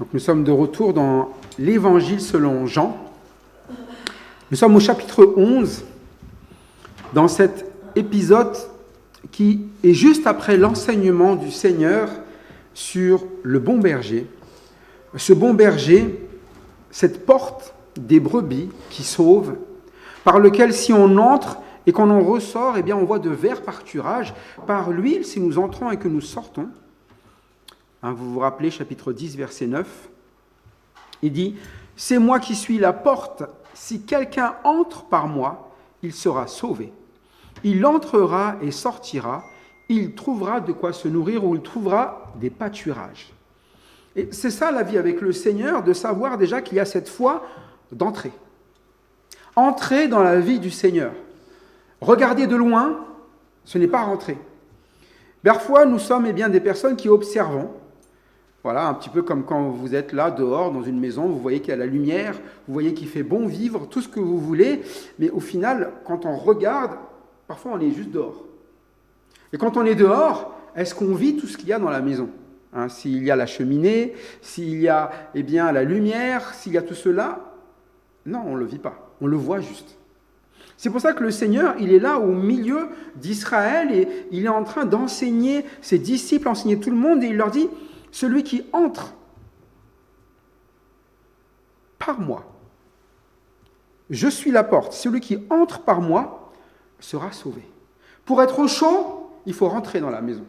Donc nous sommes de retour dans l'Évangile selon Jean. Nous sommes au chapitre 11, dans cet épisode qui est juste après l'enseignement du Seigneur sur le bon berger. Ce bon berger, cette porte des brebis qui sauve, par lequel si on entre et qu'on en ressort, eh bien on voit de verts pâturages. Par l'huile, si nous entrons et que nous sortons, vous vous rappelez, chapitre 10, verset 9, il dit « C'est moi qui suis la porte, si quelqu'un entre par moi, il sera sauvé. Il entrera et sortira, il trouvera de quoi se nourrir ou il trouvera des pâturages. » Et c'est ça la vie avec le Seigneur, de savoir déjà qu'il y a cette foi d'entrer. Entrer dans la vie du Seigneur. Regarder de loin, ce n'est pas rentrer. Parfois, nous sommes des personnes qui observons. Voilà, un petit peu comme quand vous êtes là, dehors, dans une maison, vous voyez qu'il y a la lumière, vous voyez qu'il fait bon vivre, tout ce que vous voulez, mais au final, quand on regarde, parfois on est juste dehors. Et quand on est dehors, est-ce qu'on vit tout ce qu'il y a dans la maison ? S'il y a la cheminée, s'il y a la lumière, s'il y a tout cela, non, on ne le vit pas, on le voit juste. C'est pour ça que le Seigneur, il est là au milieu d'Israël et il est en train d'enseigner ses disciples, enseigner tout le monde et il leur dit « Celui qui entre par moi, je suis la porte, celui qui entre par moi sera sauvé. » Pour être au chaud, il faut rentrer dans la maison.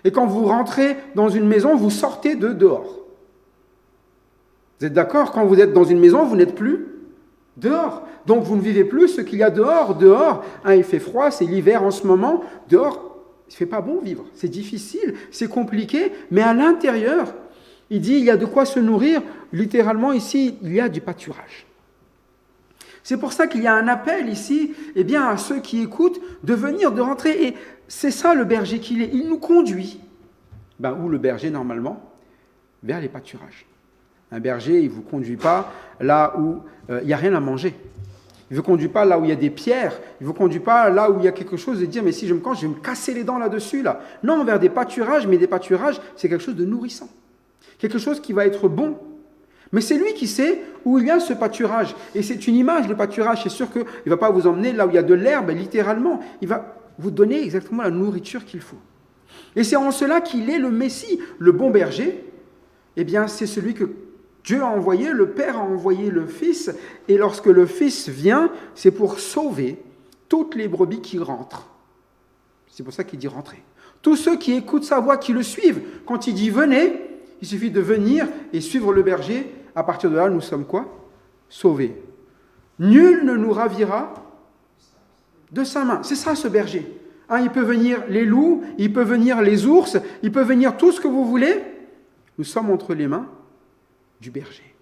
Et quand vous rentrez dans une maison, vous sortez de dehors. Vous êtes d'accord ? Quand vous êtes dans une maison, vous n'êtes plus dehors. Donc vous ne vivez plus ce qu'il y a dehors. Dehors, il fait froid, c'est l'hiver en ce moment. Dehors, il ne fait pas bon vivre. C'est difficile, c'est compliqué. Mais à l'intérieur, il dit, il y a de quoi se nourrir. Littéralement, ici, il y a du pâturage. C'est pour ça qu'il y a un appel ici, à ceux qui écoutent, de venir, de rentrer. Et c'est ça le berger qu'il est. Il nous conduit, où le berger normalement, vers les pâturages. Un berger, il ne vous conduit pas là où il n'y a rien à manger. Il ne vous conduit pas là où il y a des pierres. Il ne vous conduit pas là où il y a quelque chose de dire, mais si je me casse, je vais me casser les dents là-dessus. Là. Non, vers des pâturages, mais des pâturages, c'est quelque chose de nourrissant. Quelque chose qui va être bon. Mais c'est lui qui sait où il y a ce pâturage. Et c'est une image, le pâturage. C'est sûr qu'il ne va pas vous emmener là où il y a de l'herbe, littéralement. Il va vous donner exactement la nourriture qu'il faut. Et c'est en cela qu'il est le Messie. Le bon berger, c'est celui que Dieu a envoyé, le Père a envoyé le Fils. Et lorsque le Fils vient, c'est pour sauver toutes les brebis qui rentrent. C'est pour ça qu'il dit rentrer. Tous ceux qui écoutent sa voix, qui le suivent. Quand il dit venez, il suffit de venir et suivre le berger. À partir de là, nous sommes quoi ? Sauvés. Nul ne nous ravira de sa main. C'est ça ce berger. Il peut venir les loups, il peut venir les ours, il peut venir tout ce que vous voulez. Nous sommes entre les mains du berger.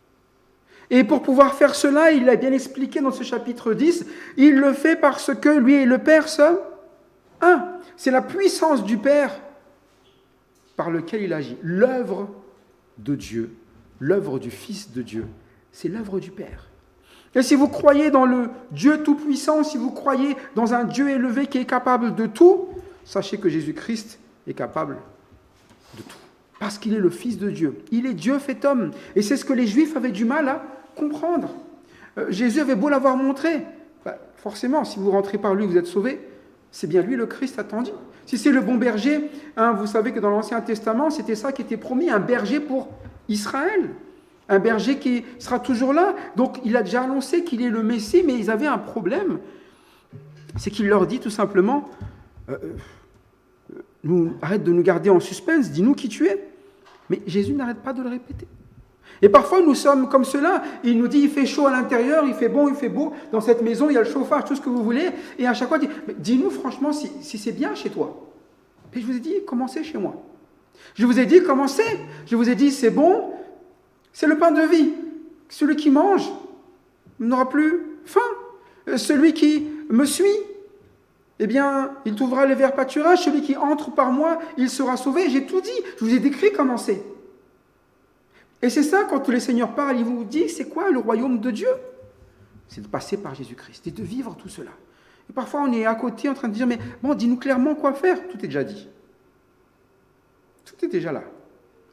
Et pour pouvoir faire cela, il l'a bien expliqué dans ce chapitre 10, il le fait parce que lui et le Père sont un. C'est la puissance du Père par lequel il agit. L'œuvre de Dieu, l'œuvre du Fils de Dieu, c'est l'œuvre du Père. Et si vous croyez dans le Dieu tout-puissant, si vous croyez dans un Dieu élevé qui est capable de tout, sachez que Jésus-Christ est capable de tout. Parce qu'il est le Fils de Dieu. Il est Dieu fait homme. Et c'est ce que les Juifs avaient du mal à comprendre. Jésus avait beau l'avoir montré. Forcément, si vous rentrez par lui, vous êtes sauvés. C'est bien lui le Christ attendu. Si c'est le bon berger, vous savez que dans l'Ancien Testament, c'était ça qui était promis, un berger pour Israël. Un berger qui sera toujours là. Donc, il a déjà annoncé qu'il est le Messie, mais ils avaient un problème. C'est qu'il leur dit tout simplement, arrête de nous garder en suspense, dis-nous qui tu es. Mais Jésus n'arrête pas de le répéter. Et parfois, nous sommes comme cela. Il nous dit, il fait chaud à l'intérieur, il fait bon, il fait beau. Dans cette maison, il y a le chauffage, tout ce que vous voulez. Et à chaque fois, il dit, mais dis-nous franchement si c'est bien chez toi. Et je vous ai dit, commencez chez moi. Je vous ai dit, commencez. Je vous ai dit, c'est bon. C'est le pain de vie. Celui qui mange n'aura plus faim. Celui qui me suit, il trouvera les verts pâturages. Celui qui entre par moi, il sera sauvé. J'ai tout dit. Je vous ai décrit comment c'est. Et c'est ça, quand les seigneurs parlent, ils vous disent, c'est quoi le royaume de Dieu ? C'est de passer par Jésus-Christ et de vivre tout cela. Et parfois, on est à côté en train de dire, mais bon, dis-nous clairement quoi faire. Tout est déjà dit. Tout est déjà là.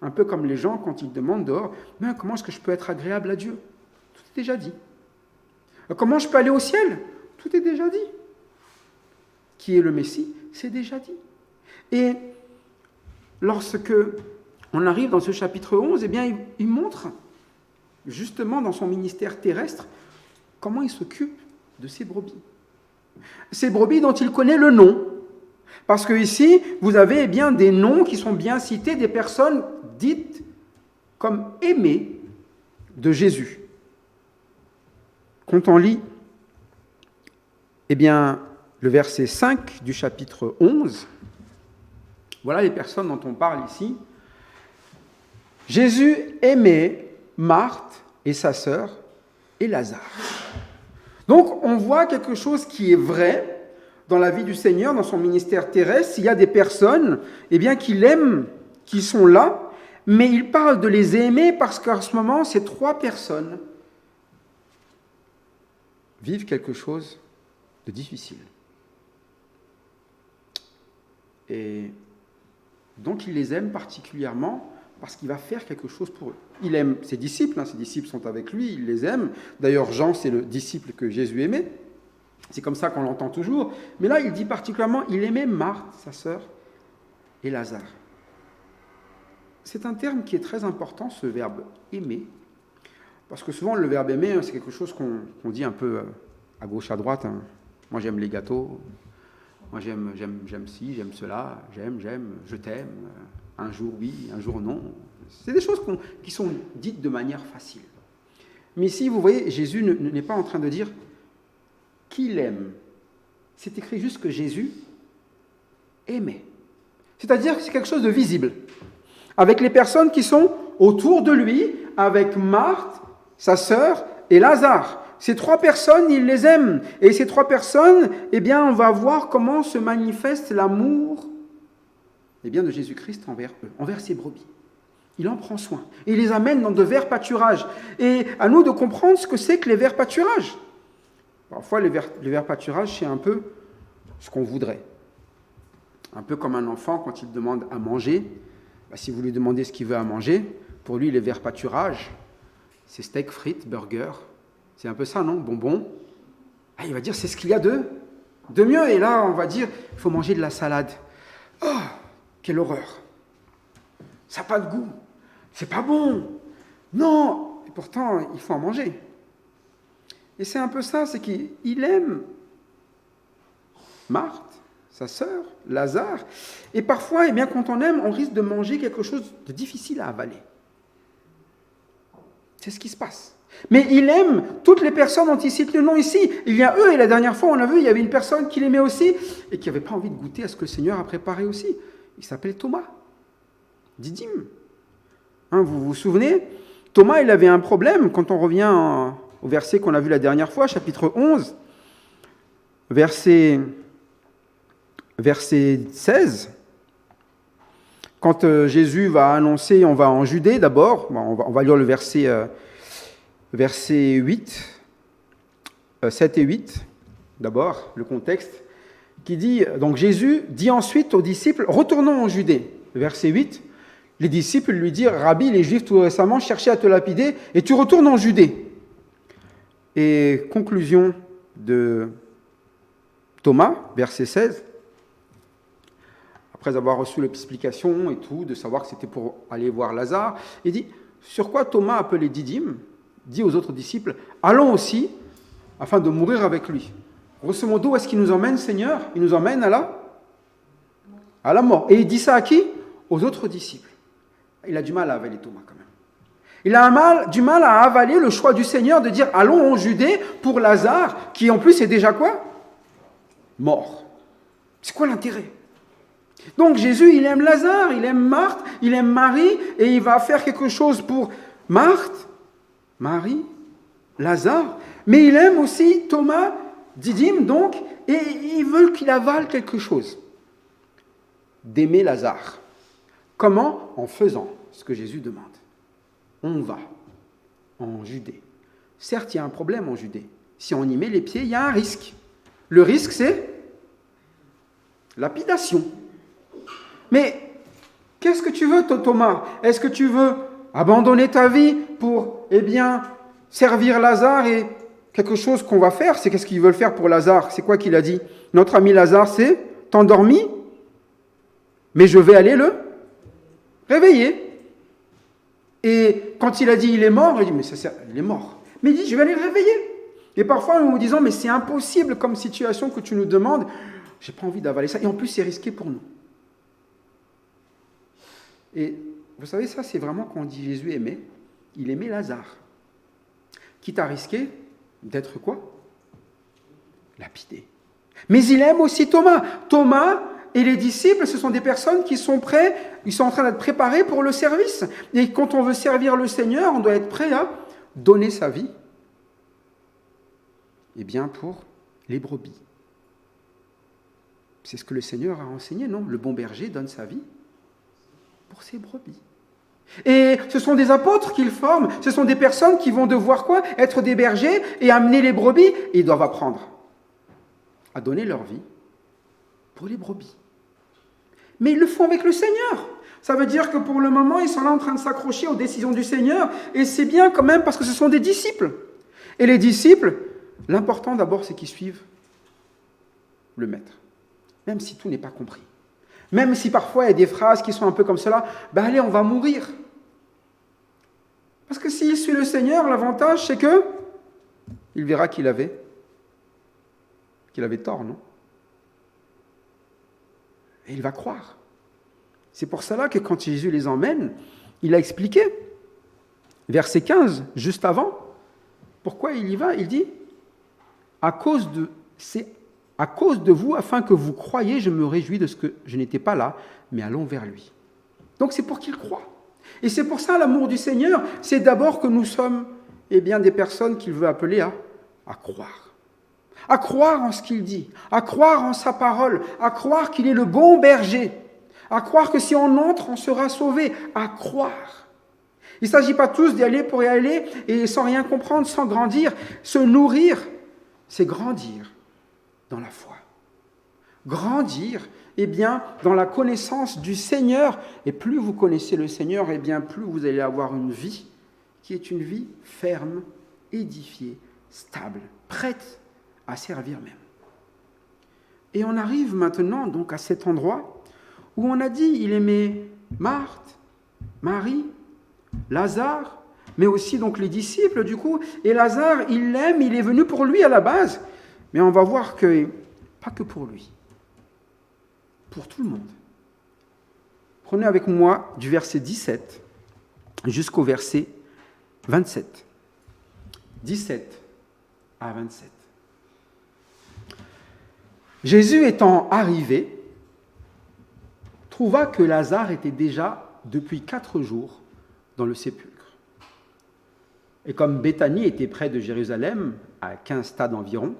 Un peu comme les gens quand ils demandent dehors, mais comment est-ce que je peux être agréable à Dieu? Tout est déjà dit. Comment je peux aller au ciel? Tout est déjà dit. Qui est le Messie? C'est déjà dit. Et lorsque on arrive dans ce chapitre 11, eh bien, il montre, justement dans son ministère terrestre, comment il s'occupe de ces brebis. Ces brebis dont il connaît le nom. Parce que ici, vous avez bien des noms qui sont bien cités, des personnes dites comme aimées de Jésus. Quand on lit, eh bien, le verset 5 du chapitre 11, voilà les personnes dont on parle ici. Jésus aimait Marthe et sa sœur et Lazare. Donc, on voit quelque chose qui est vrai dans la vie du Seigneur, dans son ministère terrestre. Il y a des personnes eh bien, qu'il aime, qui sont là, mais il parle de les aimer parce qu'en ce moment, ces 3 personnes vivent quelque chose de difficile. Et donc, il les aime particulièrement parce qu'il va faire quelque chose pour eux. Il aime ses disciples sont avec lui, il les aime. D'ailleurs, Jean, c'est le disciple que Jésus aimait. C'est comme ça qu'on l'entend toujours. Mais là, il dit particulièrement, il aimait Marthe, sa sœur, et Lazare. C'est un terme qui est très important, ce verbe « aimer », parce que souvent, le verbe « aimer », c'est quelque chose qu'on dit un peu à gauche, à droite. Moi, j'aime les gâteaux. Moi, j'aime ci, j'aime cela. J'aime, je t'aime. Un jour oui, un jour non. C'est des choses qui sont dites de manière facile. Mais ici, vous voyez, Jésus n'est pas en train de dire qu'il aime. C'est écrit juste que Jésus aimait. C'est-à-dire que c'est quelque chose de visible. Avec les personnes qui sont autour de lui, avec Marthe, sa sœur, et Lazare. Ces 3 personnes, il les aime. Et ces 3 personnes, eh bien, on va voir comment se manifeste l'amour eh bien, de Jésus-Christ envers eux, envers ses brebis. Il en prend soin. Et il les amène dans de verts pâturages. Et à nous de comprendre ce que c'est que les verts pâturages. Parfois, les verts pâturages, c'est un peu ce qu'on voudrait. Un peu comme un enfant, quand il demande à manger, si vous lui demandez ce qu'il veut à manger, pour lui, les verts pâturages, c'est steak, frites, burger. C'est un peu ça, non? Bonbons. Il va dire, c'est ce qu'il y a de mieux. Et là, on va dire, il faut manger de la salade. Oh, quelle horreur. Ça n'a pas de goût. C'est pas bon. Non. Et pourtant, il faut en manger. Et c'est un peu ça, c'est qu'il aime Marthe, sa sœur, Lazare. Et parfois, eh bien, quand on aime, on risque de manger quelque chose de difficile à avaler. C'est ce qui se passe. Mais il aime toutes les personnes dont il cite le nom ici. Il y a eux, et la dernière fois, on a vu, il y avait une personne qu'il aimait aussi, et qui n'avait pas envie de goûter à ce que le Seigneur a préparé aussi. Il s'appelle Thomas, Didyme. Vous vous souvenez? Thomas, il avait un problème, quand on revient au verset qu'on a vu la dernière fois, chapitre 11, verset 16, quand Jésus va annoncer, on va en Judée d'abord, on va lire le verset 8, 7 et 8, d'abord, le contexte, qui dit, donc Jésus dit ensuite aux disciples, retournons en Judée, verset 8, les disciples lui dirent, Rabbi, les Juifs tout récemment cherchaient à te lapider, et tu retournes en Judée. Et conclusion de Thomas, verset 16, après avoir reçu l'explication et tout, de savoir que c'était pour aller voir Lazare, il dit, sur quoi Thomas, appelé Didyme, dit aux autres disciples, allons aussi, afin de mourir avec lui. Grosso modo, où est-ce qu'il nous emmène, Seigneur? Il nous emmène à la mort. Et il dit ça à qui? Aux autres disciples. Il a du mal à avaler Thomas quand même. Il a du mal à avaler le choix du Seigneur de dire, allons en Judée pour Lazare, qui en plus est déjà quoi? Mort. C'est quoi l'intérêt? Donc Jésus, il aime Lazare, il aime Marthe, il aime Marie, et il va faire quelque chose pour Marthe, Marie, Lazare, mais il aime aussi Thomas, Didyme donc, et il veut qu'il avale quelque chose. D'aimer Lazare. Comment? En faisant ce que Jésus demande. On va en Judée. Certes, il y a un problème en Judée. Si on y met les pieds, il y a un risque. Le risque, c'est lapidation. Mais Qu'est-ce que tu veux, Thomas? Est-ce que tu veux abandonner ta vie pour, servir Lazare et quelque chose qu'on va faire? C'est qu'est-ce qu'ils veulent faire pour Lazare? C'est quoi qu'il a dit? Notre ami Lazare, c'est t'endormi, mais je vais aller le réveiller. Et quand il a dit il est mort, il dit mais il est mort. Mais il dit je vais aller le réveiller. Et parfois nous nous disons mais c'est impossible comme situation que tu nous demandes. J'ai pas envie d'avaler ça. Et en plus c'est risqué pour nous. Et vous savez ça c'est vraiment quand on dit Jésus aimait. Il aimait Lazare. Quitte à risquer d'être quoi? Lapidé. Mais il aime aussi Thomas. Thomas et les disciples, ce sont des personnes qui sont prêts, ils sont en train d'être préparés pour le service. Et quand on veut servir le Seigneur, on doit être prêt à donner sa vie. Pour les brebis. C'est ce que le Seigneur a enseigné, non? Le bon berger donne sa vie pour ses brebis. Et ce sont des apôtres qu'ils forment, ce sont des personnes qui vont devoir quoi? Être des bergers et amener les brebis, et ils doivent apprendre à donner leur vie pour les brebis. Mais ils le font avec le Seigneur. Ça veut dire que pour le moment, ils sont là en train de s'accrocher aux décisions du Seigneur, et c'est bien quand même parce que ce sont des disciples. Et les disciples, l'important d'abord, c'est qu'ils suivent le Maître, même si tout n'est pas compris. Même si parfois il y a des phrases qui sont un peu comme cela, allez, on va mourir. Parce que s'il suit le Seigneur, l'avantage c'est que il verra qu'il avait tort, non? Et il va croire. C'est pour cela que quand Jésus les emmène, il a expliqué, verset 15, juste avant, pourquoi il y va. Il dit, c'est à cause de vous, afin que vous croyiez, je me réjouis de ce que je n'étais pas là, mais allons vers lui. Donc c'est pour qu'il croie. Et c'est pour ça l'amour du Seigneur, c'est d'abord que nous sommes des personnes qu'il veut appeler à croire. À croire en ce qu'il dit, à croire en sa parole, à croire qu'il est le bon berger, à croire que si on entre, on sera sauvé, à croire. Il ne s'agit pas tous d'y aller pour y aller et sans rien comprendre, sans grandir. Se nourrir, c'est grandir dans la foi. Grandir, dans la connaissance du Seigneur. Et plus vous connaissez le Seigneur, plus vous allez avoir une vie qui est une vie ferme, édifiée, stable, prête à servir même. Et on arrive maintenant donc à cet endroit où on a dit il aimait Marthe, Marie, Lazare, mais aussi donc les disciples du coup. Et Lazare, il l'aime, il est venu pour lui à la base. Mais on va voir que, pas que pour lui, pour tout le monde. Prenez avec moi du verset 17 jusqu'au verset 27. 17 à 27. Jésus étant arrivé, trouva que Lazare était déjà depuis 4 jours dans le sépulcre. Et comme Béthanie était près de Jérusalem, à 15 stades environ,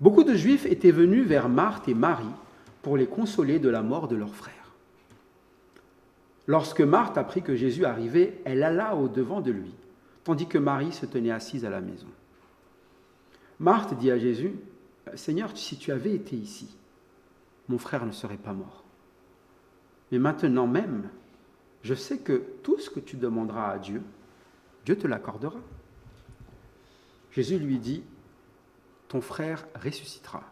beaucoup de Juifs étaient venus vers Marthe et Marie pour les consoler de la mort de leur frère. Lorsque Marthe apprit que Jésus arrivait, elle alla au-devant de lui, tandis que Marie se tenait assise à la maison. Marthe dit à Jésus, « Seigneur, si tu avais été ici, mon frère ne serait pas mort. Mais maintenant même, je sais que tout ce que tu demanderas à Dieu, Dieu te l'accordera. » Jésus lui dit, « Ton frère ressuscitera. »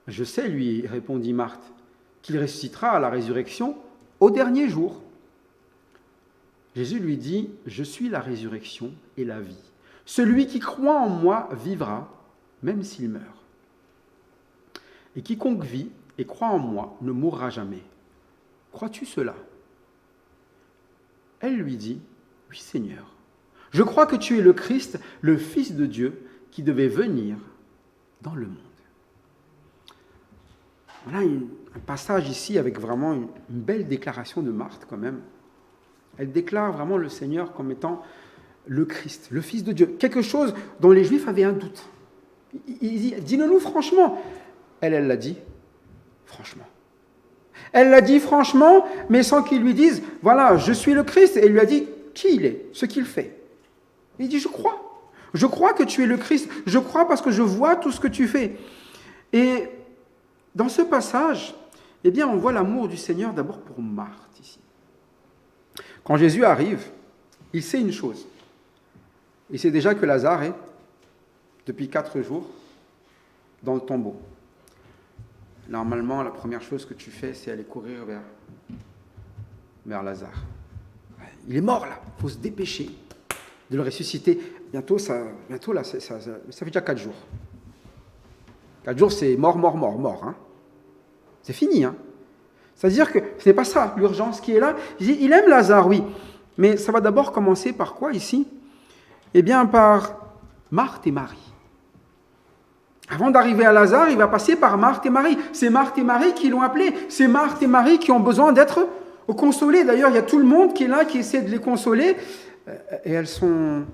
« Je sais, lui répondit Marthe, qu'il ressuscitera à la résurrection au dernier jour. » Jésus lui dit, « Je suis la résurrection et la vie. Celui qui croit en moi vivra, même s'il meurt. Et quiconque vit et croit en moi ne mourra jamais. Crois-tu cela ?» Elle lui dit, « Oui, Seigneur. Je crois que tu es le Christ, le Fils de Dieu, qui devait venir dans le monde. » Voilà un passage ici avec vraiment une belle déclaration de Marthe quand même. Elle déclare vraiment le Seigneur comme étant le Christ, le Fils de Dieu. Quelque chose dont les Juifs avaient un doute. Il dit, dis-le-nous franchement. Elle l'a dit franchement. Elle l'a dit franchement, mais sans qu'il lui dise, voilà, je suis le Christ. Et il lui a dit qui il est, ce qu'il fait. Il dit, je crois. Je crois que tu es le Christ. Je crois parce que je vois tout ce que tu fais. Et dans ce passage, Eh bien, on voit l'amour du Seigneur d'abord pour Marthe ici. Quand Jésus arrive, il sait une chose. Il sait déjà que Lazare est, depuis 4 jours, dans le tombeau. Normalement, la première chose que tu fais, c'est aller courir vers Lazare. Il est mort là, il faut se dépêcher de le ressusciter. Bientôt, ça fait déjà 4 jours. 4 jours, c'est mort. Hein. C'est fini. Hein. C'est-à-dire que ce n'est pas ça, l'urgence qui est là. Il aime Lazare, oui. Mais ça va d'abord commencer par quoi ici ? Eh bien, par Marthe et Marie. Avant d'arriver à Lazare, il va passer par Marthe et Marie. C'est Marthe et Marie qui l'ont appelé. C'est Marthe et Marie qui ont besoin d'être consolées. D'ailleurs, il y a tout le monde qui est là, qui essaie de les consoler. Et elles sont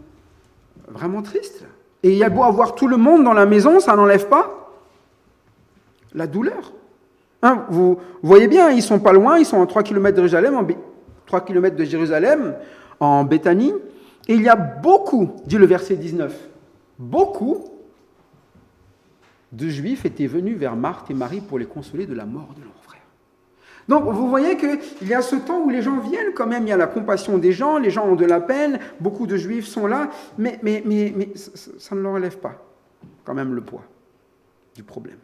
vraiment tristes. Et il y a beau avoir tout le monde dans la maison, ça n'enlève pas la douleur. Hein, vous voyez bien, ils ne sont pas loin, ils sont à 3 km de Jérusalem, 3 km de Jérusalem, en Béthanie. Et il y a beaucoup, dit le verset 19, beaucoup de Juifs étaient venus vers Marthe et Marie pour les consoler de la mort de leur frère. Donc vous voyez qu'il y a ce temps où les gens viennent quand même, il y a la compassion des gens, les gens ont de la peine, beaucoup de Juifs sont là, mais ça ne leur enlève pas quand même le poids du problème.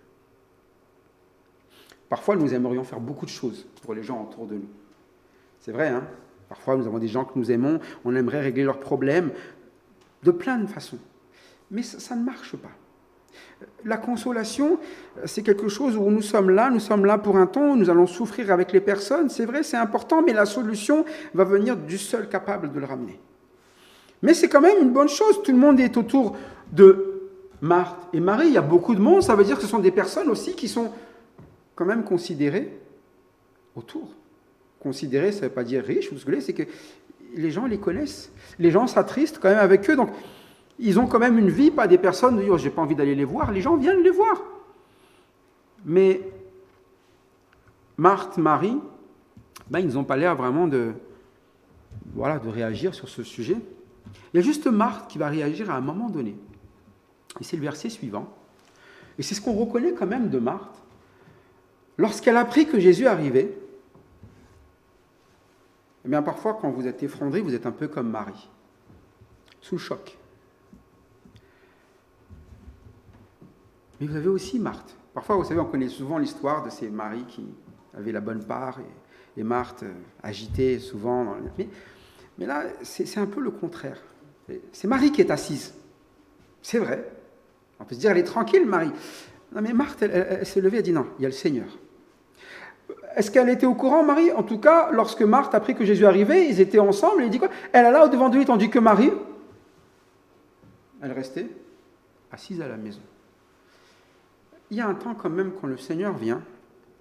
Parfois, nous aimerions faire beaucoup de choses pour les gens autour de nous. C'est vrai, hein ? Parfois, nous avons des gens que nous aimons, on aimerait régler leurs problèmes de plein de façons. Mais ça ne marche pas. La consolation, c'est quelque chose où nous sommes là pour un temps, nous allons souffrir avec les personnes, c'est vrai, c'est important, mais la solution va venir du seul capable de le ramener. Mais c'est quand même une bonne chose, tout le monde est autour de Marthe et Marie, il y a beaucoup de monde, ça veut dire que ce sont des personnes aussi qui sont quand même considérées autour. Considérées, ça ne veut pas dire riches, vous savez, c'est que les gens les connaissent, les gens s'attristent quand même avec eux, donc ils ont quand même une vie, pas des personnes, oh, j'ai pas envie d'aller les voir, les gens viennent les voir. Mais Marthe, Marie, ils n'ont pas l'air vraiment de réagir sur ce sujet. Il y a juste Marthe qui va réagir à un moment donné. Et c'est le verset suivant. Et c'est ce qu'on reconnaît quand même de Marthe. Lorsqu'elle a appris que Jésus arrivait, eh bien parfois quand vous êtes effondré, vous êtes un peu comme Marie, sous le choc. Mais vous avez aussi Marthe. Parfois, vous savez, on connaît souvent l'histoire de ces maris qui avaient la bonne part et Marthe agitée souvent. Mais là, c'est un peu le contraire. C'est Marie qui est assise. C'est vrai. On peut se dire, elle est tranquille, Marie. Non, mais Marthe, elle s'est levée, elle dit non, il y a le Seigneur. Est-ce qu'elle était au courant, Marie ? En tout cas, lorsque Marthe a appris que Jésus arrivait, ils étaient ensemble, et il dit quoi ? Elle est là au-devant de lui, tandis que Marie, elle restait assise à la maison. Il y a un temps quand même quand le Seigneur vient,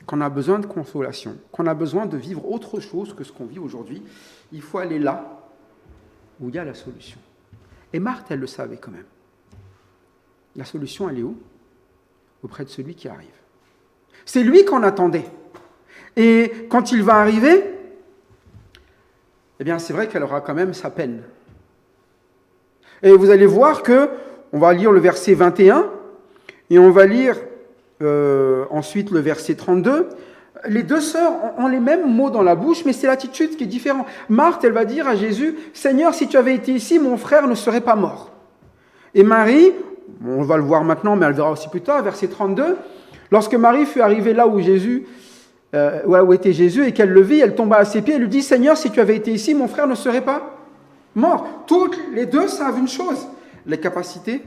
qu'on a besoin de consolation, qu'on a besoin de vivre autre chose que ce qu'on vit aujourd'hui, il faut aller là où il y a la solution. Et Marthe, elle le savait quand même. La solution, elle est où ? Auprès de celui qui arrive. C'est lui qu'on attendait. Et quand il va arriver, eh bien c'est vrai qu'elle aura quand même sa peine. Et vous allez voir que, on va lire le verset 21, et on va lire ensuite le verset 32. Les deux sœurs ont les mêmes mots dans la bouche, mais c'est l'attitude qui est différente. Marthe, elle va dire à Jésus, « Seigneur, si tu avais été ici, mon frère ne serait pas mort. » Et Marie, on va le voir maintenant, mais elle le verra aussi plus tard, verset 32, lorsque Marie fut arrivée là où où était Jésus et qu'elle le vit, elle tomba à ses pieds et lui dit, « Seigneur, si tu avais été ici, mon frère ne serait pas mort. » Toutes les deux savent une chose, les capacités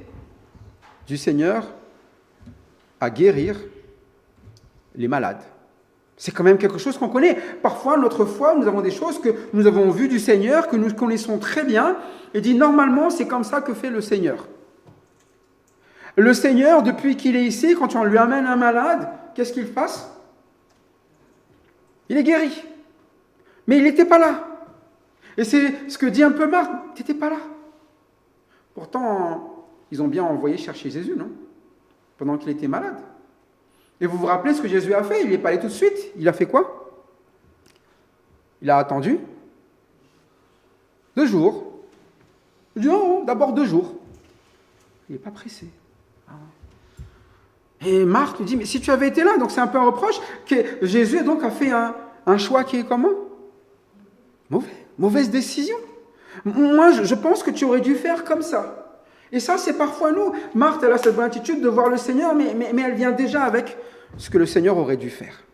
du Seigneur à guérir les malades. C'est quand même quelque chose qu'on connaît. Parfois, notre foi, nous avons des choses que nous avons vues du Seigneur, que nous connaissons très bien, et dit normalement, c'est comme ça que fait le Seigneur. Le Seigneur, depuis qu'il est ici, quand on lui amène un malade, qu'est-ce qu'il fasse ? Il est guéri. Mais il n'était pas là. Et c'est ce que dit un peu Marthe, tu n'étais pas là. Pourtant, ils ont bien envoyé chercher Jésus, non ? Pendant qu'il était malade. Et vous vous rappelez ce que Jésus a fait ? Il n'est pas allé tout de suite. Il a fait quoi ? Il a attendu 2 jours. Il dit non, d'abord 2 jours. Il n'est pas pressé. Et Marthe lui dit, mais si tu avais été là, donc c'est un peu un reproche, que Jésus donc a fait un choix qui est comment? Mauvaise décision. Moi, je pense que tu aurais dû faire comme ça. Et ça, c'est parfois nous. Marthe, elle a cette bonne attitude de voir le Seigneur, mais elle vient déjà avec ce que le Seigneur aurait dû faire.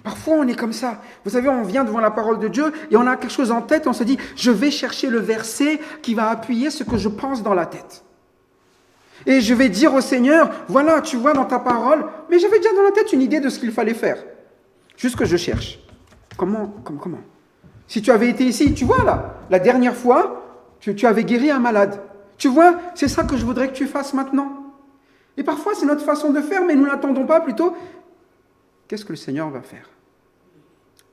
Parfois, on est comme ça. Vous savez, on vient devant la parole de Dieu et on a quelque chose en tête, on se dit, je vais chercher le verset qui va appuyer ce que je pense dans la tête. Et je vais dire au Seigneur, voilà, tu vois dans ta parole, mais j'avais déjà dans la tête une idée de ce qu'il fallait faire. Juste que je cherche. Comment? Si tu avais été ici, tu vois là, la dernière fois, tu avais guéri un malade. Tu vois, c'est ça que je voudrais que tu fasses maintenant. Et parfois, c'est notre façon de faire, mais nous n'attendons pas plutôt. Qu'est-ce que le Seigneur va faire?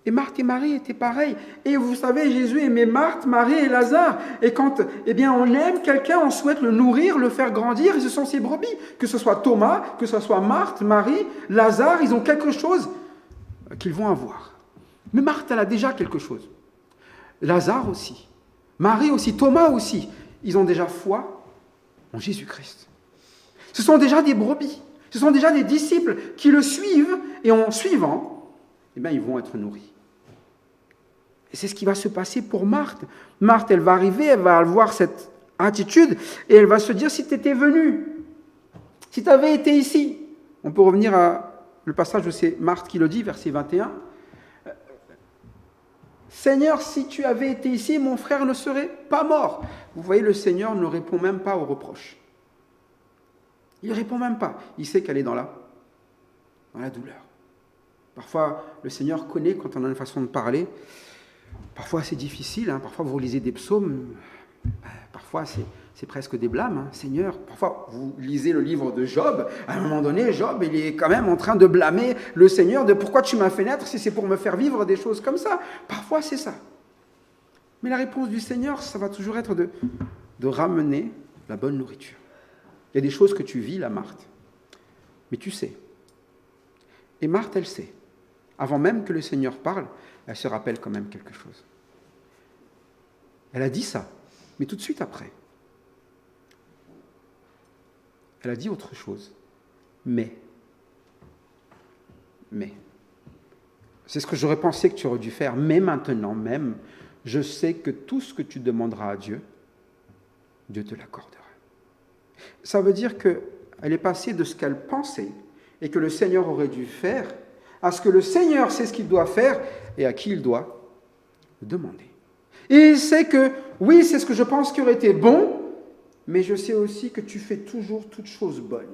Et Marthe et Marie étaient pareils. Et vous savez, Jésus aimait Marthe, Marie et Lazare. Et quand on aime quelqu'un, on souhaite le nourrir, le faire grandir, et ce sont ses brebis. Que ce soit Thomas, que ce soit Marthe, Marie, Lazare, ils ont quelque chose qu'ils vont avoir. Mais Marthe, elle a déjà quelque chose. Lazare aussi. Marie aussi, Thomas aussi. Ils ont déjà foi en Jésus-Christ. Ce sont déjà des brebis. Ce sont déjà des disciples qui le suivent, et en suivant, ils vont être nourris. Et c'est ce qui va se passer pour Marthe. Marthe, elle va arriver, elle va avoir cette attitude, et elle va se dire, si tu étais venu, si tu avais été ici, on peut revenir à le passage où c'est Marthe qui le dit, verset 21, Seigneur, si tu avais été ici, mon frère ne serait pas mort. Vous voyez, le Seigneur ne répond même pas aux reproches. Il ne répond même pas. Il sait qu'elle est dans la douleur. Parfois, le Seigneur connaît quand on a une façon de parler. Parfois, c'est difficile. Parfois, vous lisez des psaumes. Parfois, c'est presque des blâmes. Seigneur, parfois, vous lisez le livre de Job. À un moment donné, Job, il est quand même en train de blâmer le Seigneur de pourquoi tu m'as fait naître si c'est pour me faire vivre des choses comme ça. Parfois, c'est ça. Mais la réponse du Seigneur, ça va toujours être de ramener la bonne nourriture. Il y a des choses que tu vis, là, Marthe. Mais tu sais. Et Marthe, elle sait. Avant même que le Seigneur parle, elle se rappelle quand même quelque chose. Elle a dit ça, mais tout de suite après. Elle a dit autre chose. Mais. C'est ce que j'aurais pensé que tu aurais dû faire. Mais maintenant même, je sais que tout ce que tu demanderas à Dieu, Dieu te l'accordera. Ça veut dire qu'elle est passée de ce qu'elle pensait et que le Seigneur aurait dû faire à ce que le Seigneur sait ce qu'il doit faire et à qui il doit demander. Et il sait que, oui, c'est ce que je pense qui aurait été bon, mais je sais aussi que tu fais toujours toutes choses bonnes.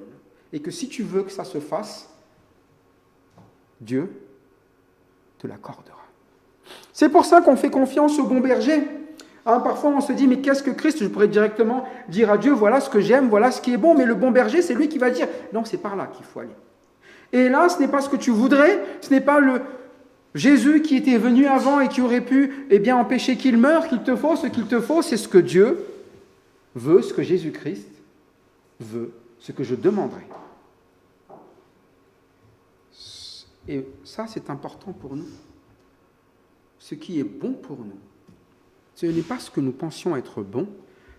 Et que si tu veux que ça se fasse, Dieu te l'accordera. C'est pour ça qu'on fait confiance au bon berger. Parfois, on se dit, mais qu'est-ce que Christ? Je pourrais directement dire à Dieu, voilà ce que j'aime, voilà ce qui est bon, mais le bon berger, c'est lui qui va dire, non, c'est par là qu'il faut aller. Et là, ce n'est pas ce que tu voudrais, ce n'est pas le Jésus qui était venu avant et qui aurait pu empêcher qu'il meure, qu'il te faut, ce qu'il te faut, c'est ce que Dieu veut, ce que Jésus-Christ veut, ce que je demanderai. Et ça, c'est important pour nous. Ce qui est bon pour nous, ce n'est pas ce que nous pensions être bon,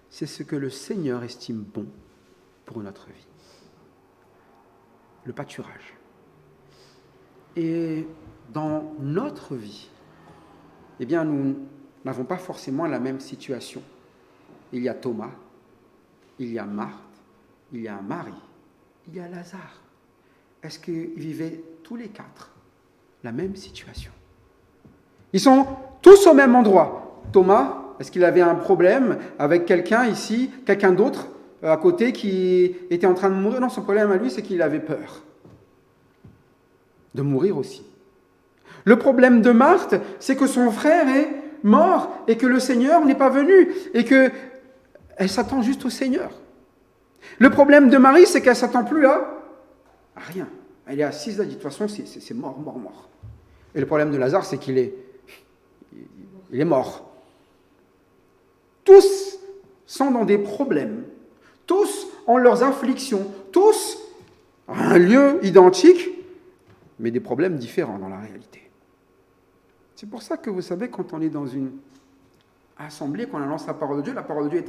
c'est ce que le Seigneur estime bon pour notre vie. Le pâturage. Et dans notre vie, nous n'avons pas forcément la même situation. Il y a Thomas, il y a Marthe, il y a Marie, il y a Lazare. Est-ce qu'ils vivaient tous les quatre la même situation? Ils sont tous au même endroit. Thomas, est-ce qu'il avait un problème avec quelqu'un ici, quelqu'un d'autre à côté qui était en train de mourir? Non, son problème à lui, c'est qu'il avait peur de mourir aussi. Le problème de Marthe, c'est que son frère est mort et que le Seigneur n'est pas venu et qu'elle s'attend juste au Seigneur. Le problème de Marie, c'est qu'elle ne s'attend plus à rien. Elle est assise là, dit de toute façon, c'est mort. Et le problème de Lazare, c'est qu'il est mort. Tous sont dans des problèmes. Tous ont leurs afflictions. Tous ont un lieu identique, mais des problèmes différents dans la réalité. C'est pour ça que vous savez, quand on est dans une assemblée, qu'on annonce la parole de Dieu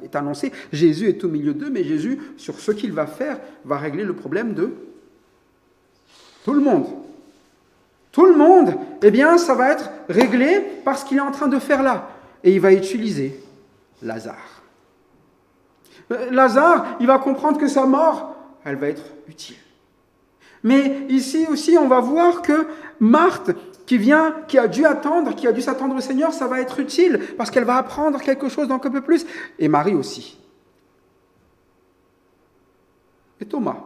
est annoncée, Jésus est au milieu d'eux, mais Jésus, sur ce qu'il va faire, va régler le problème de tout le monde. Tout le monde, eh bien, ça va être réglé par ce qu'il est en train de faire là. Et il va utiliser Lazare. Lazare, il va comprendre que sa mort, elle va être utile. Mais ici aussi, on va voir que Marthe, qui a dû s'attendre au Seigneur, ça va être utile, parce qu'elle va apprendre quelque chose d'encore un peu plus. Et Marie aussi. Et Thomas,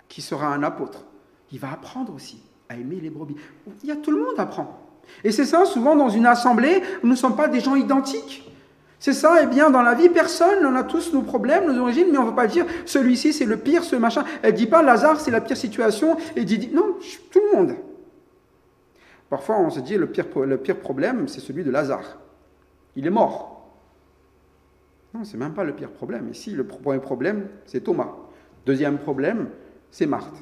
qui sera un apôtre, il va apprendre aussi à aimer les brebis. Tout le monde apprend. Et c'est ça, souvent dans une assemblée, nous ne sommes pas des gens identiques. C'est ça, eh bien, dans la vie, personne, on a tous nos problèmes, nos origines, mais on ne va pas dire, celui-ci c'est le pire, ce machin. Elle ne dit pas, Lazare c'est la pire situation, et dit, non, tout le monde. Parfois, on se dit, le pire problème, c'est celui de Lazare. Il est mort. Non, ce n'est même pas le pire problème. Ici, le premier problème, c'est Thomas. Deuxième problème, c'est Marthe.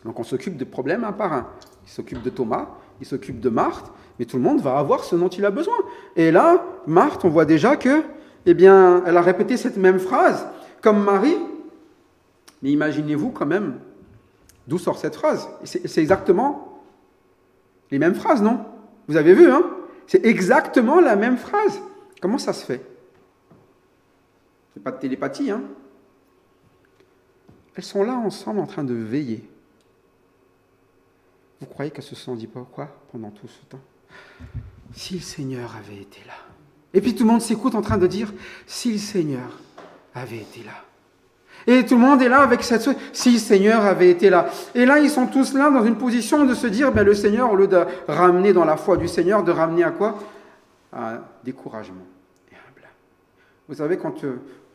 Donc on s'occupe des problèmes un par un. Il s'occupe de Thomas, il s'occupe de Marthe, mais tout le monde va avoir ce dont il a besoin. Et là, Marthe, on voit déjà que, eh bien, elle a répété cette même phrase, comme Marie. Mais imaginez-vous quand même d'où sort cette phrase. C'est exactement les mêmes phrases, non? Vous avez vu, hein? C'est exactement la même phrase. Comment ça se fait? C'est pas de télépathie, hein? Elles sont là ensemble en train de veiller. Vous croyez qu'elles se sont dit pas quoi pendant tout ce temps? Si le Seigneur avait été là. Et puis tout le monde s'écoute en train de dire, si le Seigneur avait été là. Et tout le monde est là avec cette... Si le Seigneur avait été là. Et là, ils sont tous là dans une position de se dire, ben, le Seigneur, au lieu de ramener dans la foi du Seigneur, de ramener à quoi? À découragement et un blâme. Vous savez, quand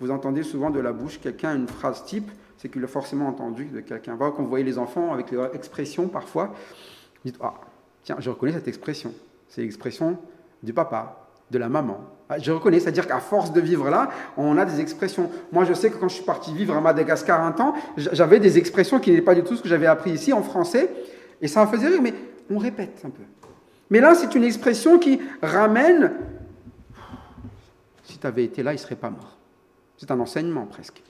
vous entendez souvent de la bouche quelqu'un une phrase type, c'est qu'il l'a forcément entendu de quelqu'un. Quand vous voyez les enfants avec leur expression parfois, vous dites, ah, tiens, je reconnais cette expression. C'est l'expression du papa, de la maman. Je reconnais, c'est-à-dire qu'à force de vivre là, on a des expressions. Moi, je sais que quand je suis parti vivre à Madagascar un temps, j'avais des expressions qui n'étaient pas du tout ce que j'avais appris ici en français, et ça me faisait rire, mais on répète un peu. Mais là, c'est une expression qui ramène, si tu avais été là, il ne serait pas mort. C'est un enseignement presque.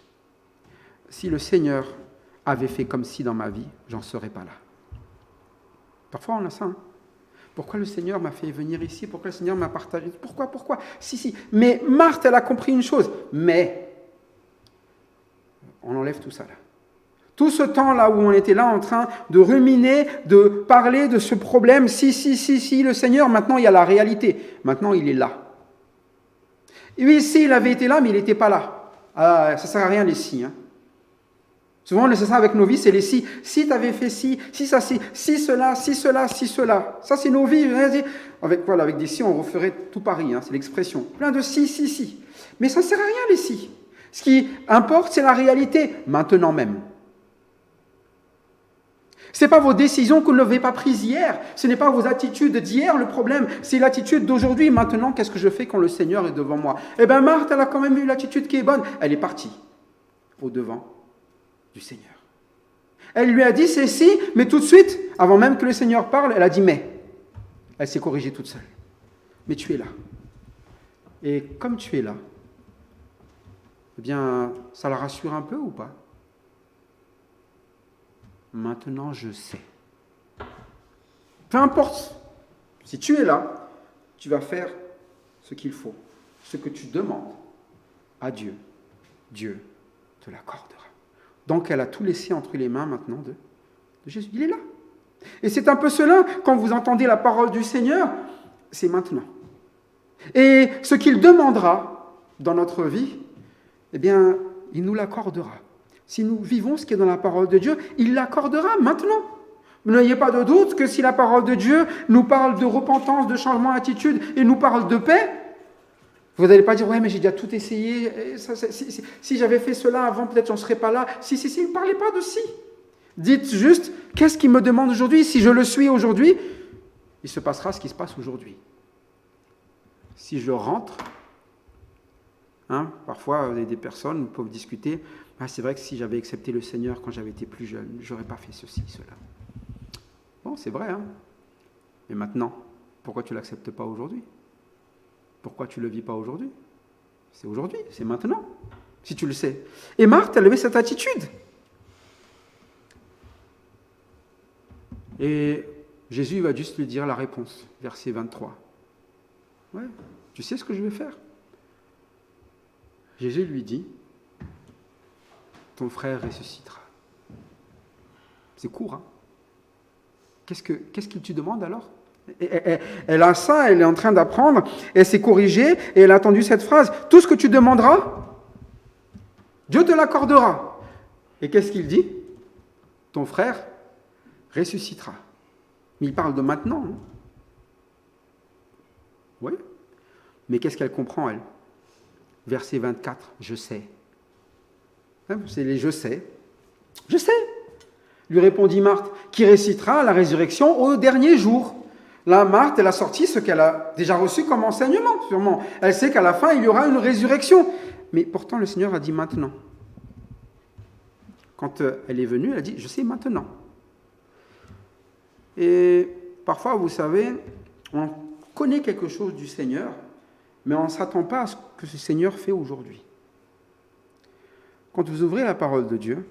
Si le Seigneur avait fait comme si dans ma vie, j'en serais pas là. Parfois, on a ça. Hein. Pourquoi le Seigneur m'a fait venir ici? Pourquoi le Seigneur m'a partagé? Pourquoi? Si. Mais Marthe, elle a compris une chose. Mais, on enlève tout ça là. Tout ce temps-là où on était là en train de ruminer, de parler de ce problème, si, le Seigneur, maintenant il y a la réalité. Maintenant, il est là. Et oui, si, il avait été là, mais il n'était pas là. Ah, ça ne sert à rien les si, hein. Souvent, c'est ça avec nos vies, c'est les si. Si tu avais fait si ça, si cela, si cela, si cela. Ça, c'est nos vies. Avec des si, on referait tout Paris, hein, c'est l'expression. Plein de si. Mais ça ne sert à rien, les si. Ce qui importe, c'est la réalité, maintenant même. Ce n'est pas vos décisions que vous n'avez pas prises hier. Ce n'est pas vos attitudes d'hier le problème. C'est l'attitude d'aujourd'hui. Maintenant, qu'est-ce que je fais quand le Seigneur est devant moi? Eh bien, Marthe, elle a quand même eu l'attitude qui est bonne. Elle est partie au-devant du Seigneur. Elle lui a dit c'est si, mais tout de suite, avant même que le Seigneur parle, elle a dit mais. Elle s'est corrigée toute seule. Mais tu es là. Et comme tu es là, eh bien, ça la rassure un peu ou pas? Maintenant, je sais. Peu importe. Si tu es là, tu vas faire ce qu'il faut, ce que tu demandes à Dieu. Dieu te l'accordera. Donc, elle a tout laissé entre les mains maintenant de Jésus. Il est là. Et c'est un peu cela, quand vous entendez la parole du Seigneur, c'est maintenant. Et ce qu'il demandera dans notre vie, eh bien, il nous l'accordera. Si nous vivons ce qui est dans la parole de Dieu, il l'accordera maintenant. N'ayez pas de doute que si la parole de Dieu nous parle de repentance, de changement d'attitude et nous parle de paix, vous n'allez pas dire, ouais, mais j'ai déjà tout essayé, si j'avais fait cela avant, peut-être j'en serais pas là. Si, ne parlez pas de si. Dites juste, qu'est-ce qu'il me demande aujourd'hui? Si je le suis aujourd'hui, il se passera ce qui se passe aujourd'hui. Si je rentre, parfois des personnes peuvent discuter, c'est vrai que si j'avais accepté le Seigneur quand j'avais été plus jeune, je n'aurais pas fait ceci, cela. Bon, c'est vrai, hein. Mais maintenant, pourquoi tu ne l'acceptes pas aujourd'hui? Pourquoi tu ne le vis pas aujourd'hui? C'est aujourd'hui, c'est maintenant, si tu le sais. Et Marthe, elle avait cette attitude. Et Jésus va juste lui dire la réponse, verset 23. Ouais, tu sais ce que je vais faire? Jésus lui dit, ton frère ressuscitera. C'est court, hein? Qu'est-ce qu'il te demande alors? Elle a ça, elle est en train d'apprendre, elle s'est corrigée et elle a entendu cette phrase. Tout ce que tu demanderas, Dieu te l'accordera. Et qu'est-ce qu'il dit? Ton frère ressuscitera. Mais il parle de maintenant. Hein? Oui. Mais qu'est-ce qu'elle comprend, elle? Verset 24, je sais. Hein, c'est les je sais. Je sais. Lui répondit Marthe, qui récitera la résurrection au dernier jour. Là, Marthe, elle a sorti ce qu'elle a déjà reçu comme enseignement, sûrement. Elle sait qu'à la fin, il y aura une résurrection. Mais pourtant, le Seigneur a dit maintenant. Quand elle est venue, elle a dit, je sais maintenant. Et parfois, vous savez, on connaît quelque chose du Seigneur, mais on ne s'attend pas à ce que ce Seigneur fait aujourd'hui. Quand vous ouvrez la parole de Dieu,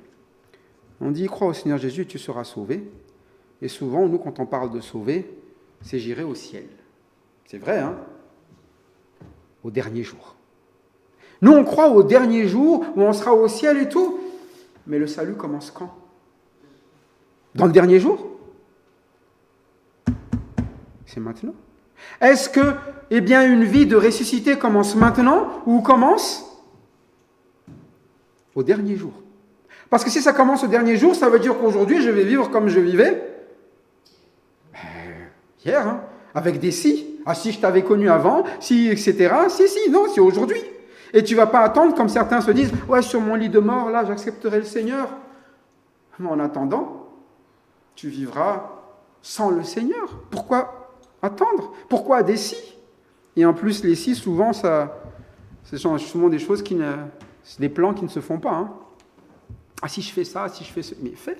on dit, crois au Seigneur Jésus et tu seras sauvé. Et souvent, nous, quand on parle de sauver, c'est j'irai au ciel. C'est vrai, hein? Au dernier jour. Nous, on croit au dernier jour où on sera au ciel et tout. Mais le salut commence quand? Dans le dernier jour? C'est maintenant. Est-ce que, une vie de ressuscité commence maintenant ou commence au dernier jour? Parce que si ça commence au dernier jour, ça veut dire qu'aujourd'hui, je vais vivre comme je vivais hier, hein, avec des si. Ah, si je t'avais connu avant, si, etc. Si, non, c'est aujourd'hui. Et tu ne vas pas attendre, comme certains se disent, ouais, sur mon lit de mort, là, j'accepterai le Seigneur. Mais en attendant, tu vivras sans le Seigneur. Pourquoi attendre? Pourquoi des si? Et en plus, les si, souvent, c'est souvent des choses c'est des plans qui ne se font pas. Hein. Ah, si je fais ça, si je fais ça, mais fais.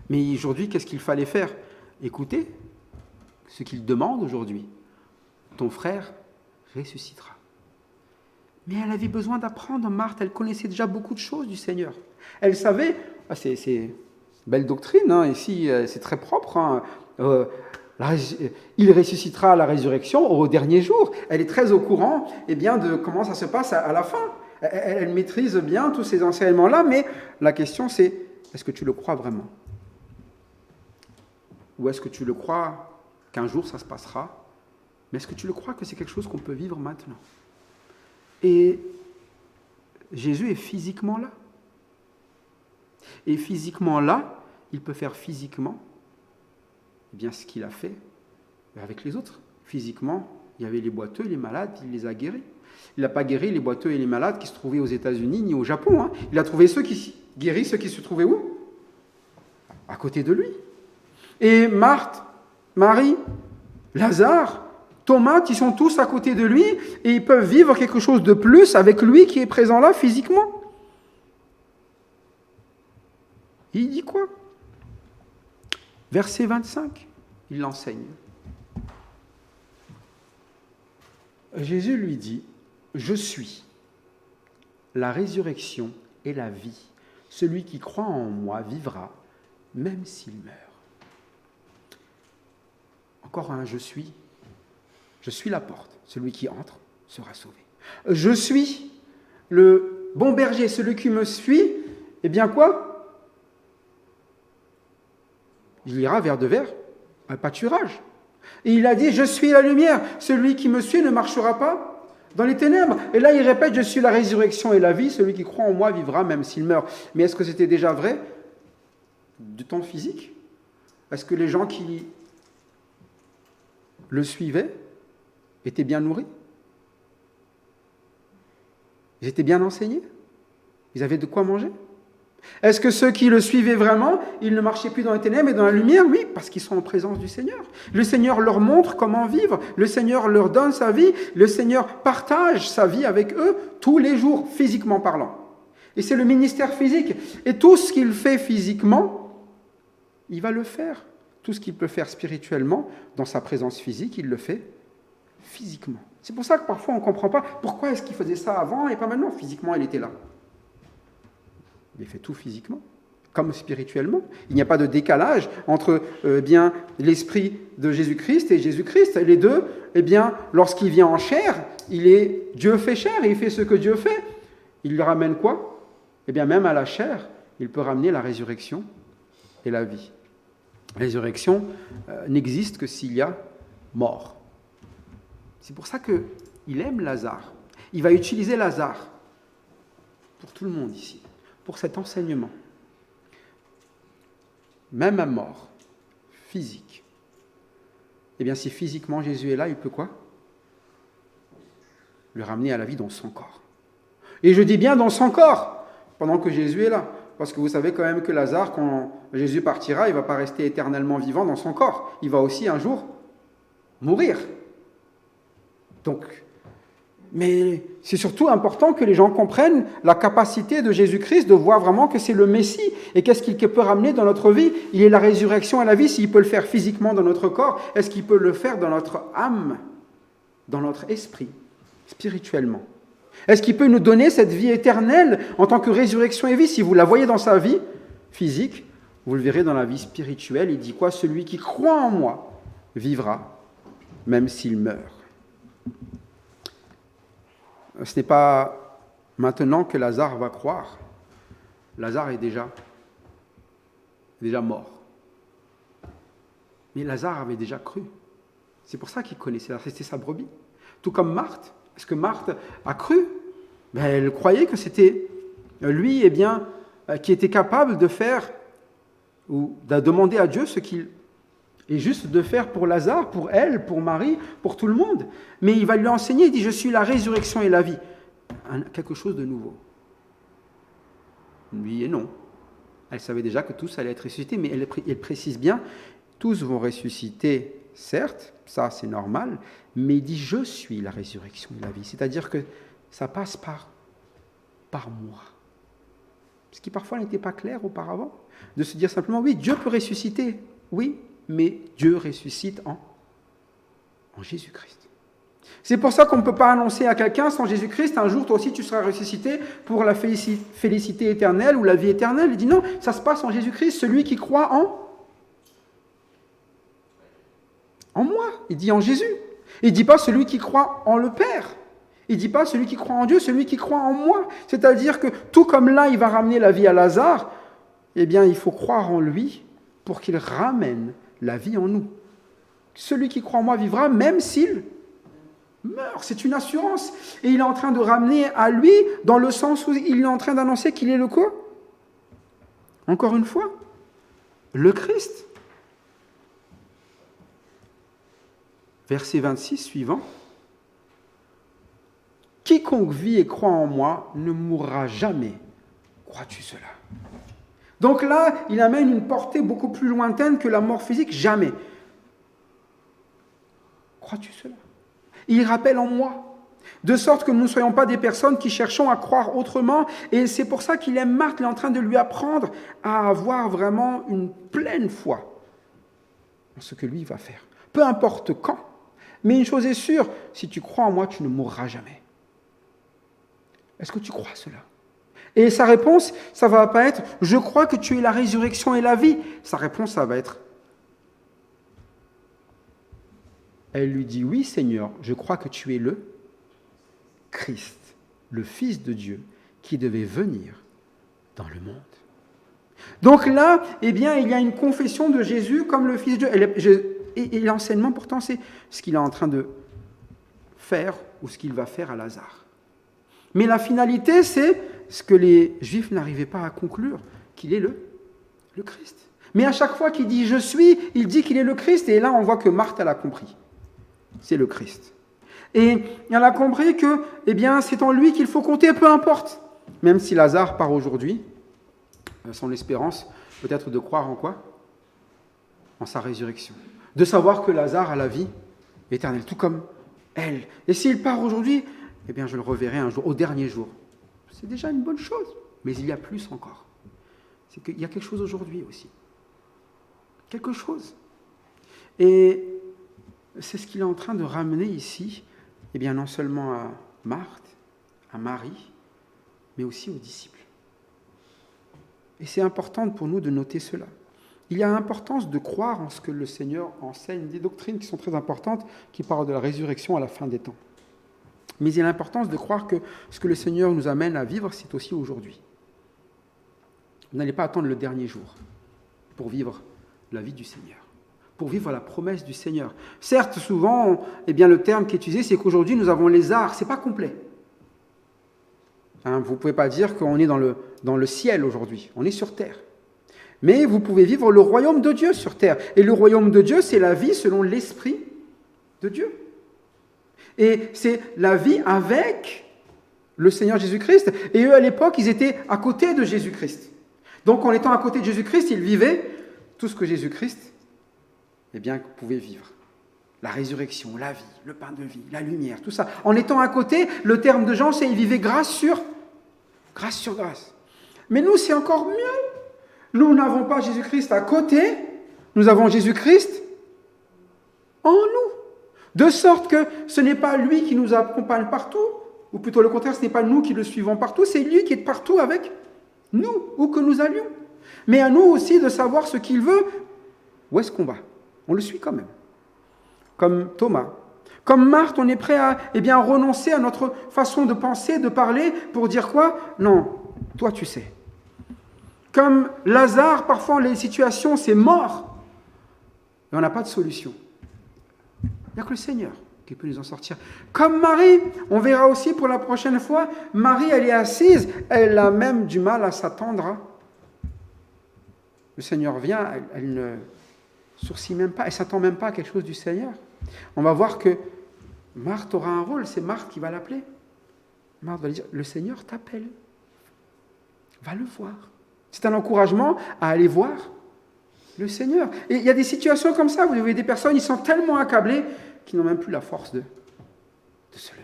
Mais aujourd'hui, qu'est-ce qu'il fallait faire? Écoutez ce qu'il demande aujourd'hui. Ton frère ressuscitera. Mais elle avait besoin d'apprendre, Marthe, elle connaissait déjà beaucoup de choses du Seigneur. Elle savait, c'est belle doctrine, hein, ici c'est très propre, hein, il ressuscitera à la résurrection au dernier jour. Elle est très au courant de comment ça se passe à la fin. Elle maîtrise bien tous ces enseignements-là, mais la question c'est, est-ce que tu le crois vraiment? Ou est-ce que tu le crois qu'un jour ça se passera? Mais est-ce que tu le crois que c'est quelque chose qu'on peut vivre maintenant? Et Jésus est physiquement là. Et physiquement là, il peut faire physiquement ce qu'il a fait avec les autres. Physiquement, il y avait les boiteux, les malades, il les a guéris. Il n'a pas guéri les boiteux et les malades qui se trouvaient aux États-Unis ni au Japon. Hein. Il a trouvé ceux qui se trouvaient où? À côté de lui. Et Marthe, Marie, Lazare, Thomas, ils sont tous à côté de lui et ils peuvent vivre quelque chose de plus avec lui qui est présent là physiquement. Il dit quoi? Verset 25, il l'enseigne. Jésus lui dit, je suis la résurrection et la vie. Celui qui croit en moi vivra, même s'il meurt. Encore un je suis. Je suis la porte. Celui qui entre sera sauvé. Je suis le bon berger. Celui qui me suit, quoi? Il ira vers un pâturage. Et il a dit, je suis la lumière. Celui qui me suit ne marchera pas dans les ténèbres. Et là, il répète, je suis la résurrection et la vie. Celui qui croit en moi vivra même s'il meurt. Mais est-ce que c'était déjà vrai du temps physique? Est-ce que les gens qui le suivaient étaient bien nourris? Ils étaient bien enseignés? Ils avaient de quoi manger? Est-ce que ceux qui le suivaient vraiment, ils ne marchaient plus dans les ténèbres mais dans la lumière? Oui, parce qu'ils sont en présence du Seigneur. Le Seigneur leur montre comment vivre. Le Seigneur leur donne sa vie. Le Seigneur partage sa vie avec eux tous les jours, physiquement parlant. Et c'est le ministère physique. Et tout ce qu'il fait physiquement, il va le faire. Tout ce qu'il peut faire spirituellement, dans sa présence physique, il le fait physiquement. C'est pour ça que parfois on ne comprend pas pourquoi est-ce qu'il faisait ça avant et pas maintenant. Physiquement, il était là. Il fait tout physiquement, comme spirituellement. Il n'y a pas de décalage entre bien l'esprit de Jésus-Christ et Jésus-Christ. Les deux, lorsqu'il vient en chair, Dieu fait chair et il fait ce que Dieu fait. Il lui ramène quoi? Même à la chair, il peut ramener la résurrection et la vie. La résurrection n'existe que s'il y a mort. C'est pour ça qu'il aime Lazare. Il va utiliser Lazare pour tout le monde ici, pour cet enseignement. Même à mort, physique. Si physiquement Jésus est là, il peut quoi? Le ramener à la vie dans son corps. Et je dis bien dans son corps, pendant que Jésus est là. Parce que vous savez quand même que Lazare, quand Jésus partira, il ne va pas rester éternellement vivant dans son corps. Il va aussi un jour mourir. Mais c'est surtout important que les gens comprennent la capacité de Jésus-Christ de voir vraiment que c'est le Messie. Et qu'est-ce qu'il peut ramener dans notre vie? Il est la résurrection à la vie. S'il peut le faire physiquement dans notre corps, est-ce qu'il peut le faire dans notre âme, dans notre esprit, spirituellement? Est-ce qu'il peut nous donner cette vie éternelle en tant que résurrection et vie? Si vous la voyez dans sa vie physique, vous le verrez dans la vie spirituelle. Il dit quoi? Celui qui croit en moi vivra, même s'il meurt. Ce n'est pas maintenant que Lazare va croire. Lazare est déjà mort. Mais Lazare avait déjà cru. C'est pour ça qu'il connaissait, c'était sa brebis. Tout comme Marthe. Est-ce que Marthe a cru? Elle croyait que c'était lui qui était capable de faire ou de demander à Dieu ce qu'il est juste de faire pour Lazare, pour elle, pour Marie, pour tout le monde. Mais il va lui enseigner, il dit « Je suis la résurrection et la vie ». Quelque chose de nouveau. Oui et non. Elle savait déjà que tous allaient être ressuscités, mais elle précise bien, tous vont ressusciter, certes, ça c'est normal, mais il dit « Je suis la résurrection et la vie ». C'est-à-dire que ça passe par moi. Ce qui parfois n'était pas clair auparavant, de se dire simplement « Oui, Dieu peut ressusciter, oui, mais Dieu ressuscite en Jésus-Christ ». C'est pour ça qu'on ne peut pas annoncer à quelqu'un sans Jésus-Christ, un jour toi aussi tu seras ressuscité pour la félicité éternelle ou la vie éternelle. Il dit non, ça se passe en Jésus-Christ, celui qui croit en moi. Il dit en Jésus. Il ne dit pas celui qui croit en le Père. Il ne dit pas celui qui croit en Dieu, celui qui croit en moi. C'est-à-dire que tout comme là, il va ramener la vie à Lazare, il faut croire en lui pour qu'il ramène la vie en nous. Celui qui croit en moi vivra même s'il meurt. C'est une assurance. Et il est en train de ramener à lui dans le sens où il est en train d'annoncer qu'il est le quoi? Encore une fois, le Christ. Verset 26 suivant. Quiconque vit et croit en moi ne mourra jamais. Crois-tu cela? Donc là, il amène une portée beaucoup plus lointaine que la mort physique. Jamais. Crois-tu cela? Il rappelle en moi, de sorte que nous ne soyons pas des personnes qui cherchons à croire autrement. Et c'est pour ça qu'il aime Marthe, il est en train de lui apprendre à avoir vraiment une pleine foi en ce que lui va faire. Peu importe quand, mais une chose est sûre, si tu crois en moi, tu ne mourras jamais. Est-ce que tu crois cela? Et sa réponse, ça ne va pas être « Je crois que tu es la résurrection et la vie ». Sa réponse, ça va être elle lui dit « Oui, Seigneur, je crois que tu es le Christ, le Fils de Dieu, qui devait venir dans le monde. » Donc là, il y a une confession de Jésus comme le Fils de Dieu. Et l'enseignement, pourtant, c'est ce qu'il est en train de faire ou ce qu'il va faire à Lazare. Mais la finalité, c'est ce que les Juifs n'arrivaient pas à conclure, qu'il est le Christ. Mais à chaque fois qu'il dit « Je suis », il dit qu'il est le Christ. Et là, on voit que Marthe, elle a compris. C'est le Christ. Et elle a compris que, c'est en lui qu'il faut compter, peu importe. Même si Lazare part aujourd'hui, son espérance peut-être de croire en quoi? En sa résurrection. De savoir que Lazare a la vie éternelle, tout comme elle. Et s'il part aujourd'hui, je le reverrai un jour, au dernier jour. C'est déjà une bonne chose, mais il y a plus encore. C'est qu'il y a quelque chose aujourd'hui aussi. Quelque chose. Et c'est ce qu'il est en train de ramener ici, eh bien non seulement à Marthe, à Marie, mais aussi aux disciples. Et c'est important pour nous de noter cela. Il y a l'importance de croire en ce que le Seigneur enseigne, des doctrines qui sont très importantes, qui parlent de la résurrection à la fin des temps. Mais il y a l'importance de croire que ce que le Seigneur nous amène à vivre, c'est aussi aujourd'hui. Vous n'allez pas attendre le dernier jour pour vivre la vie du Seigneur, pour vivre la promesse du Seigneur. Certes, souvent, le terme qui est utilisé, c'est qu'aujourd'hui, nous avons les arts. Ce n'est pas complet. Vous ne pouvez pas dire qu'on est dans le ciel aujourd'hui. On est sur terre. Mais vous pouvez vivre le royaume de Dieu sur terre. Et le royaume de Dieu, c'est la vie selon l'Esprit de Dieu. Et c'est la vie avec le Seigneur Jésus-Christ. Et eux, à l'époque, ils étaient à côté de Jésus-Christ. Donc, en étant à côté de Jésus-Christ, ils vivaient tout ce que Jésus-Christ pouvait vivre. La résurrection, la vie, le pain de vie, la lumière, tout ça. En étant à côté, le terme de Jean, c'est ils vivaient grâce sur grâce. Mais nous, c'est encore mieux. Nous n'avons pas Jésus-Christ à côté, nous avons Jésus-Christ en nous. De sorte que ce n'est pas lui qui nous accompagne partout, ou plutôt le contraire, ce n'est pas nous qui le suivons partout, c'est lui qui est partout avec nous, où que nous allions. Mais à nous aussi de savoir ce qu'il veut, où est-ce qu'on va. On le suit quand même. Comme Thomas. Comme Marthe, on est prêt à renoncer à notre façon de penser, de parler, pour dire quoi ? Non, toi tu sais. Comme Lazare, parfois les situations, c'est mort. Et on n'a pas de solution. Il n'y a que le Seigneur qui peut nous en sortir. Comme Marie, on verra aussi pour la prochaine fois, Marie, elle est assise, elle a même du mal à s'attendre. Le Seigneur vient, elle ne sourcille même pas, elle ne s'attend même pas à quelque chose du Seigneur. On va voir que Marthe aura un rôle, c'est Marthe qui va l'appeler. Marthe va lui dire, le Seigneur t'appelle. Va le voir. C'est un encouragement à aller voir le Seigneur. Et il y a des situations comme ça, vous avez des personnes, ils sont tellement accablés qu'ils n'ont même plus la force de se lever.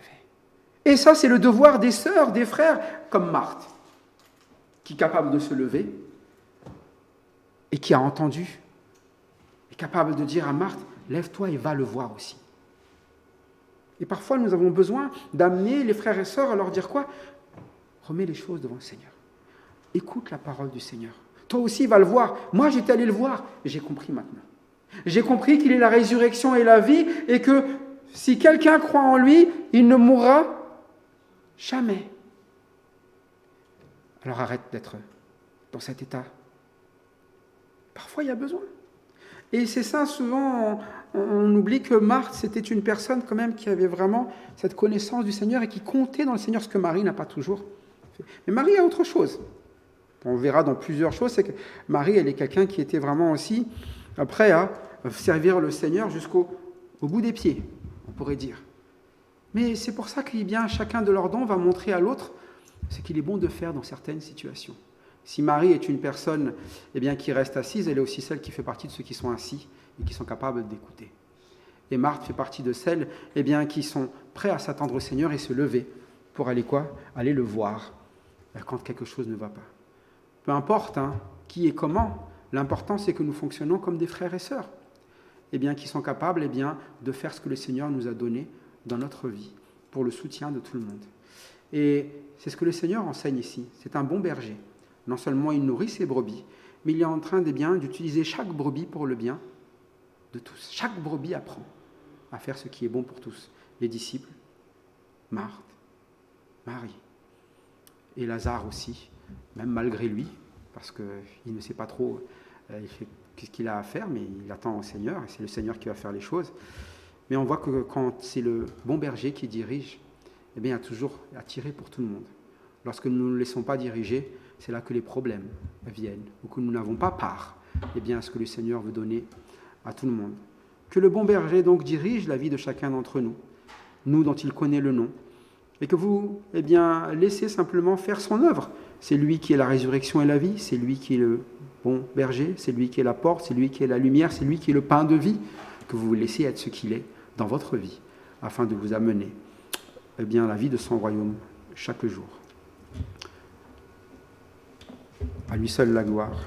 Et ça, c'est le devoir des sœurs, des frères, comme Marthe, qui est capable de se lever et qui a entendu, est capable de dire à Marthe, lève-toi et va le voir aussi. Et parfois, nous avons besoin d'amener les frères et sœurs à leur dire quoi ? Remets les choses devant le Seigneur. Écoute la parole du Seigneur. Toi aussi, va le voir. Moi, j'étais allé le voir, et j'ai compris maintenant. J'ai compris qu'il est la résurrection et la vie, et que si quelqu'un croit en lui, il ne mourra jamais. Alors arrête d'être dans cet état. Parfois, il y a besoin. Et c'est ça, souvent, on oublie que Marthe, c'était une personne quand même qui avait vraiment cette connaissance du Seigneur et qui comptait dans le Seigneur, ce que Marie n'a pas toujours fait. Mais Marie a autre chose. On verra dans plusieurs choses, c'est que Marie, elle est quelqu'un qui était vraiment aussi prêt à servir le Seigneur jusqu'au bout des pieds, on pourrait dire. Mais c'est pour ça qu'il bien chacun de leurs dons va montrer à l'autre ce qu'il est bon de faire dans certaines situations. Si Marie est une personne qui reste assise, elle est aussi celle qui fait partie de ceux qui sont assis et qui sont capables d'écouter. Et Marthe fait partie de celles qui sont prêts à s'attendre au Seigneur et se lever pour aller quoi ? Aller le voir quand quelque chose ne va pas. Peu importe qui et comment, l'important c'est que nous fonctionnons comme des frères et sœurs, qui sont capables de faire ce que le Seigneur nous a donné dans notre vie, pour le soutien de tout le monde. Et c'est ce que le Seigneur enseigne ici. C'est un bon berger. Non seulement il nourrit ses brebis, mais il est en train d'utiliser chaque brebis pour le bien de tous. Chaque brebis apprend à faire ce qui est bon pour tous. Les disciples, Marthe, Marie et Lazare aussi, même malgré lui, parce qu'il ne sait pas trop il fait ce qu'il a à faire, mais il attend au Seigneur, et c'est le Seigneur qui va faire les choses. Mais on voit que quand c'est le bon berger qui dirige, il y a toujours à tirer pour tout le monde. Lorsque nous ne nous laissons pas diriger, c'est là que les problèmes viennent, ou que nous n'avons pas part à ce que le Seigneur veut donner à tout le monde. Que le bon berger donc dirige la vie de chacun d'entre nous, nous dont il connaît le nom, et que vous laissez simplement faire son œuvre. C'est lui qui est la résurrection et la vie, c'est lui qui est le bon berger, c'est lui qui est la porte, c'est lui qui est la lumière, c'est lui qui est le pain de vie, que vous laissez être ce qu'il est dans votre vie, afin de vous amener à la vie de son royaume chaque jour. À lui seul la gloire.